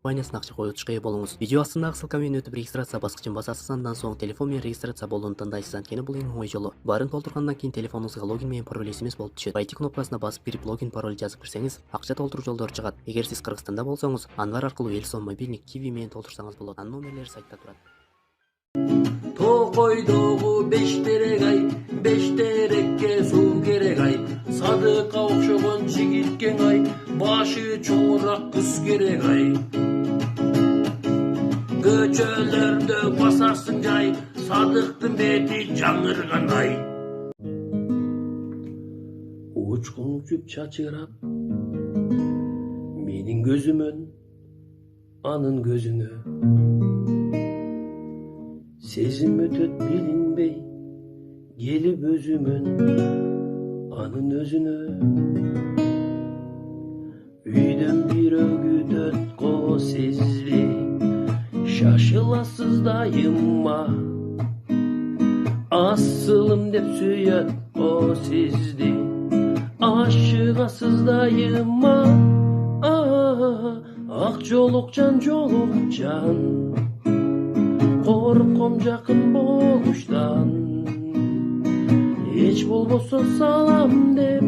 компаниясына акча коюучка ээ болуңуз. Видео астындагы ссылка менен өтүп регистрация баскычын басасыз, андан соң телефон менен регистрация болууну тандайсыз. Анткени бул эң оңой жолу. Баарын толтургандан кийин телефонуңузга логин менен пароль смс болуп түшөт. Войти кнопкасына басып кирип логин пароль жазып кирсеңиз, акча толтуруу жолдору чыгат. Эгер сиз Кыргызстанда болсоңуз, Анвар аркылуу Элсон мобильник Kiwi менен толтурсаңыз болот. Анын номерлери сайтта турат. Токойдогу бештерек ай, бештерекке суу керек ай. Садыкка окшогон жигиткен ай, башы чоңураак кыз керек ай. Көчөлөрдө басарсың жай, Садыктын бети жаңырган ай. Учкун үчүп чачырап, менин көзүмөн, анын көзүнө. Сезим өтөт билинбей, келип өзүмөн, анын өзүнө. Үйдөн бирөө күтөт го сезбей, шашыласыз дайыма. Асылым деп сүйөт го сизди, ашыгасыз дайыма. Ак жолук жан, корком жакын болуштан. Эч болбосо салам деп